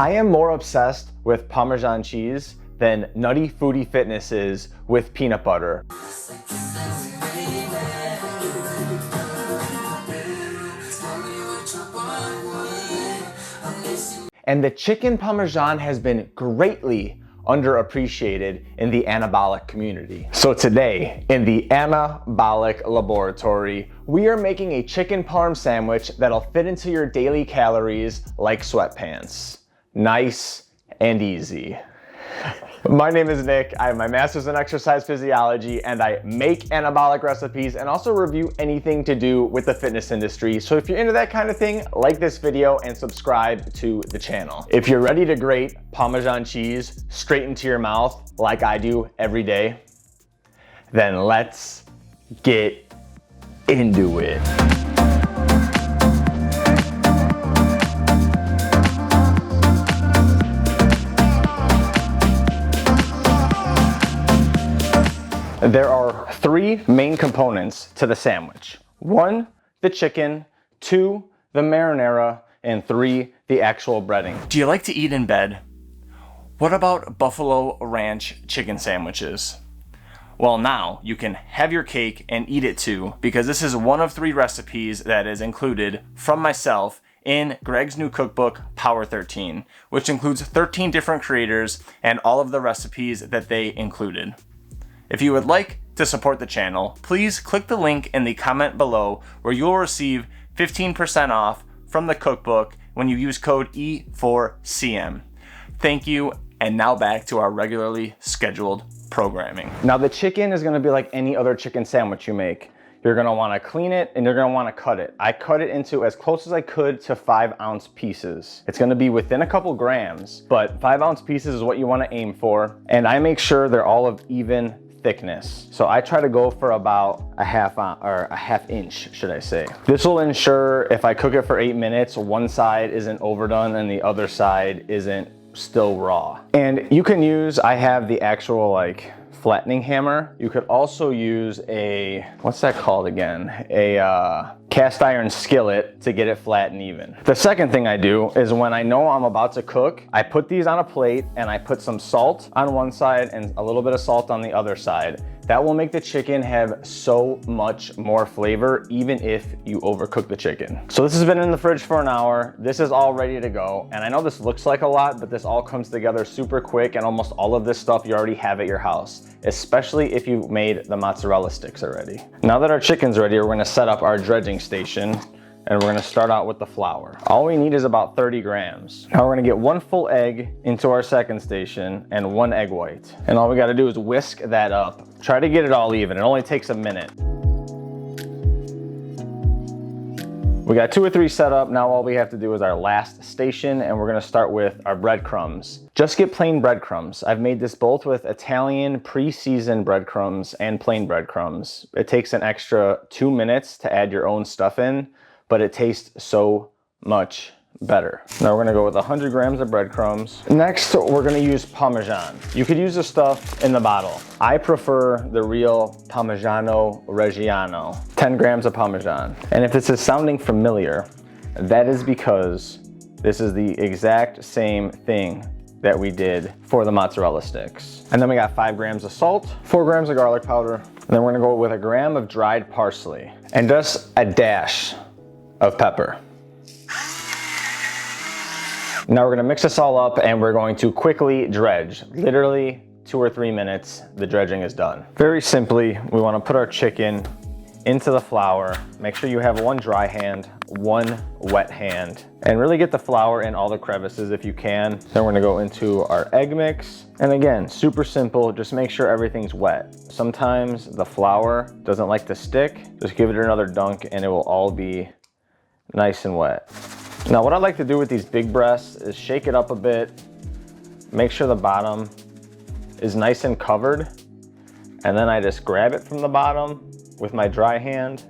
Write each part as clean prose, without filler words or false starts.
I am more obsessed with Parmesan cheese than Nutty Foodie Fitness is with peanut butter. And the chicken Parmesan has been greatly underappreciated in the anabolic community. So today, in the Anabolic laboratory, we are making a chicken parm sandwich that'll fit into your daily calories like sweatpants. Nice and easy. My name is Nick. I have my master's in exercise physiology and I make anabolic recipes and also review anything to do with the fitness industry. So if you're into that kind of thing, like this video and subscribe to the channel. If you're ready to grate Parmesan cheese straight into your mouth like I do every day, then let's get into it. There are three main components to the sandwich. 1, the chicken, 2, the marinara, and 3, the actual breading. Do you like to eat in bed? What about Buffalo Ranch chicken sandwiches? Well, now you can have your cake and eat it too, because this is one of 3 recipes that is included from myself in Greg's new cookbook, Power 13, which includes 13 different creators and all of the recipes that they included. If you would like to support the channel, please click the link in the comment below where you'll receive 15% off from the cookbook when you use code E4CM. Thank you, and now back to our regularly scheduled programming. Now the chicken is gonna be like any other chicken sandwich you make. You're gonna wanna clean it and you're gonna wanna cut it. I cut it into as close as I could to 5-ounce pieces. It's gonna be within a couple grams, but 5-ounce pieces is what you wanna aim for. And I make sure they're all of even thickness. So I try to go for about a half inch, should I say. This will ensure if I cook it for 8 minutes, one side isn't overdone and the other side isn't still raw. And you can use, I have the actual like flattening hammer. You could also use a, what's that called again? A cast iron skillet to get it flat and even. The second thing I do is when I know I'm about to cook, I put these on a plate and I put some salt on one side and a little bit of salt on the other side. That will make the chicken have so much more flavor, even if you overcook the chicken. So this has been in the fridge for an hour. This is all ready to go. And I know this looks like a lot, but this all comes together super quick, and almost all of this stuff you already have at your house, especially if you made the mozzarella sticks already. Now that our chicken's ready, we're gonna set up our dredging station, and we're gonna start out with the flour. All we need is about 30 grams. Now we're gonna get 1 full egg into our second station and 1 egg white. And all we gotta do is whisk that up. Try to get it all even. It only takes a minute. We got 2 or 3 set up. Now all we have to do is our last station, and we're gonna start with our breadcrumbs. Just get plain breadcrumbs. I've made this both with Italian pre-seasoned breadcrumbs and plain breadcrumbs. It takes an extra 2 minutes to add your own stuff in, but it tastes so much better. Now we're gonna go with 100 grams of breadcrumbs. Next, we're gonna use Parmesan. You could use the stuff in the bottle. I prefer the real Parmigiano Reggiano, 10 grams of Parmesan. And if this is sounding familiar, that is because this is the exact same thing that we did for the mozzarella sticks. And then we got 5 grams of salt, 4 grams of garlic powder, and then we're gonna go with 1 gram of dried parsley, and just a dash of pepper. Now we're gonna mix this all up and we're going to quickly dredge. Literally 2 or 3 minutes, the dredging is done. Very simply, we wanna put our chicken into the flour. Make sure you have 1 dry hand, 1 wet hand, and really get the flour in all the crevices if you can. Then we're gonna go into our egg mix. And again, super simple, just make sure everything's wet. Sometimes the flour doesn't like to stick. Just give it another dunk and it will all be nice and wet. Now what I like to do with these big breasts is shake it up a bit, make sure the bottom is nice and covered, and then I just grab it from the bottom with my dry hand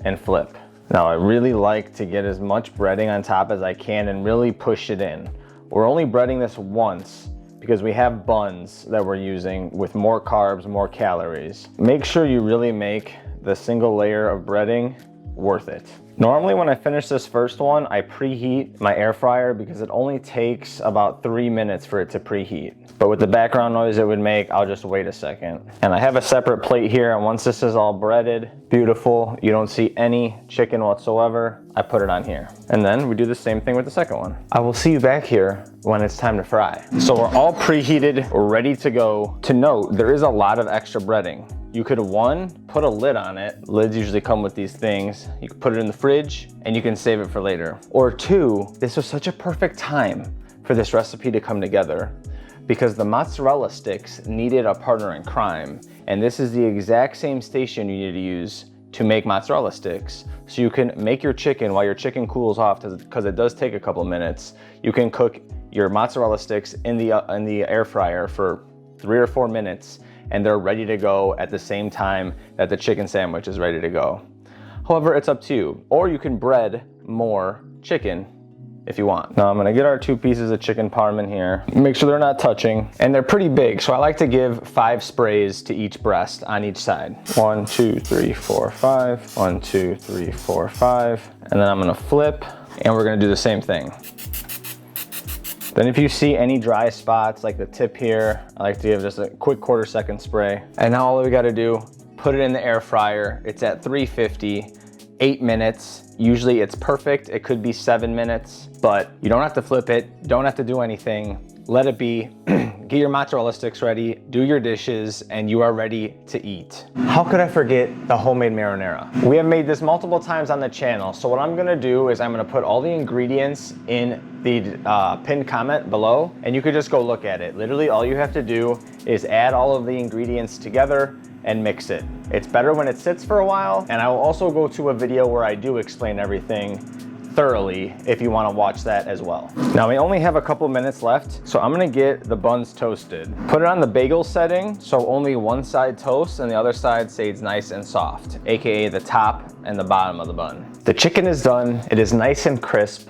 and flip. Now I really like to get as much breading on top as I can and really push it in. We're only breading this once because we have buns that we're using with more carbs, more calories. Make sure you really make the single layer of breading worth it. Normally when I finish this first one, I preheat my air fryer because it only takes about 3 minutes for it to preheat. But with the background noise it would make, I'll just wait a second. And I have a separate plate here, and once this is all breaded, beautiful, you don't see any chicken whatsoever, I put it on here. And then we do the same thing with the second one. I will see you back here when it's time to fry. So we're all preheated, we're ready to go. To note, there is a lot of extra breading. You could, one, put a lid on it. Lids usually come with these things. You can put it in the fridge and you can save it for later. Or two, this was such a perfect time for this recipe to come together because the mozzarella sticks needed a partner in crime. And this is the exact same station you need to use to make mozzarella sticks. So you can make your chicken while your chicken cools off, because it does take a couple minutes. You can cook your mozzarella sticks in the air fryer for 3 or 4 minutes, and they're ready to go at the same time that the chicken sandwich is ready to go. However, it's up to you. Or you can bread more chicken if you want. Now I'm gonna get our 2 pieces of chicken parm in here. Make sure they're not touching, and they're pretty big, so I like to give 5 sprays to each breast on each side. 1, 2, 3, 4, 5. 1, 2, 3, 4, 5. And then I'm gonna flip, and we're gonna do the same thing. Then if you see any dry spots like the tip here, I like to give just a quick 1/4 second spray. And now all we gotta do, put it in the air fryer. It's at 350, 8 minutes. Usually it's perfect, it could be 7 minutes, but you don't have to flip it, don't have to do anything. Let it be, get your mozzarella sticks ready, do your dishes, and you are ready to eat. How could I forget the homemade marinara? We have made this multiple times on the channel, so what I'm gonna do is I'm gonna put all the ingredients in the pinned comment below, and you could just go look at it. Literally all you have to do is add all of the ingredients together and mix it. It's better when it sits for a while, and I will also go to a video where I do explain everything thoroughly if you want to watch that as well. Now we only have a couple minutes left, so I'm gonna get the buns toasted. Put it on the bagel setting so only one side toasts and the other side stays nice and soft, aka the top and the bottom of the bun. The chicken is done, it is nice and crisp.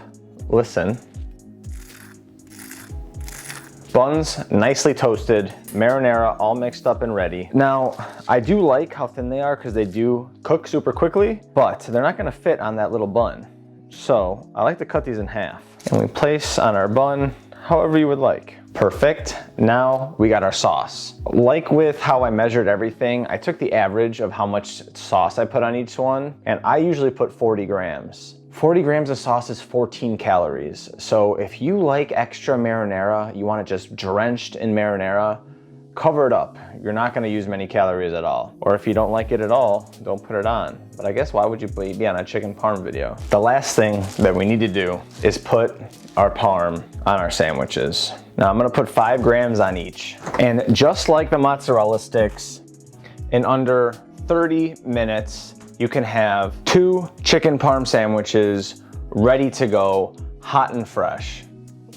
Listen. Buns nicely toasted, marinara all mixed up and ready. Now, I do like how thin they are because they do cook super quickly, but they're not gonna fit on that little bun. So I like to cut these in half. And we place on our bun however you would like. Perfect. Now we got our sauce. Like with how I measured everything, I took the average of how much sauce I put on each one, and I usually put 40 grams. 40 grams of sauce is 14 calories. So if you like extra marinara, you want it just drenched in marinara, cover it up. You're not gonna use many calories at all. Or if you don't like it at all, don't put it on. But I guess why would you be on a chicken parm video? The last thing that we need to do is put our parm on our sandwiches. Now I'm gonna put 5 grams on each. And just like the mozzarella sticks, in under 30 minutes, you can have 2 chicken parm sandwiches ready to go, hot and fresh,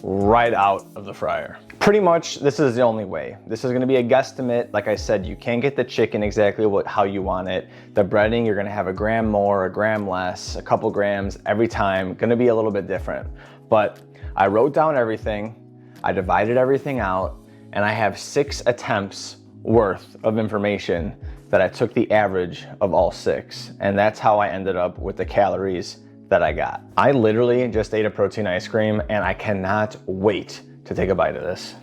right out of the fryer. Pretty much, this is the only way. This is gonna be a guesstimate. Like I said, you can't get the chicken exactly how you want it. The breading, you're gonna have a gram more, a gram less, a couple grams every time. Gonna be a little bit different. But I wrote down everything, I divided everything out, and I have 6 attempts worth of information that I took the average of all 6. And that's how I ended up with the calories that I got. I literally just ate a protein ice cream, and I cannot wait to take a bite of this.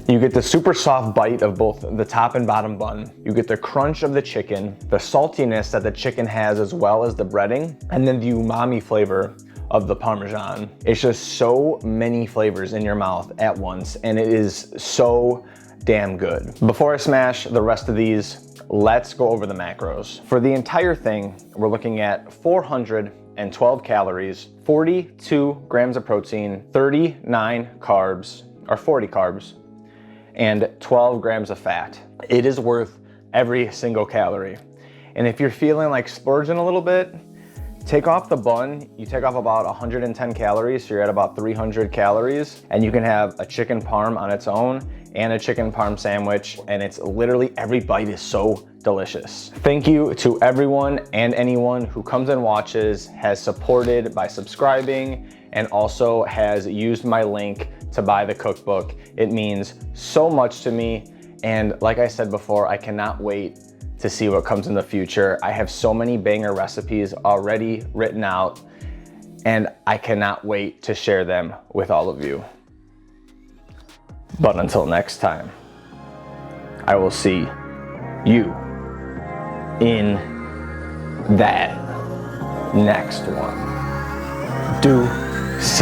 You get the super soft bite of both the top and bottom bun. You get the crunch of the chicken, the saltiness that the chicken has as well as the breading, and then the umami flavor of the Parmesan. It's just so many flavors in your mouth at once, and it is so damn good. Before I smash the rest of these, let's go over the macros. For the entire thing, we're looking at 412 calories, 42 grams of protein, 39 carbs, or 40 carbs, and 12 grams of fat. It is worth every single calorie. And if you're feeling like splurging a little bit, take off the bun, you take off about 110 calories, so you're at about 300 calories, and you can have a chicken parm on its own and a chicken parm sandwich, and it's literally every bite is so delicious. Thank you to everyone and anyone who comes and watches, has supported by subscribing, and also has used my link to buy the cookbook. It means so much to me, and like I said before, I cannot wait to see what comes in the future. I have so many banger recipes already written out, and I cannot wait to share them with all of you. But until next time, I will see you in that next one. Deuces.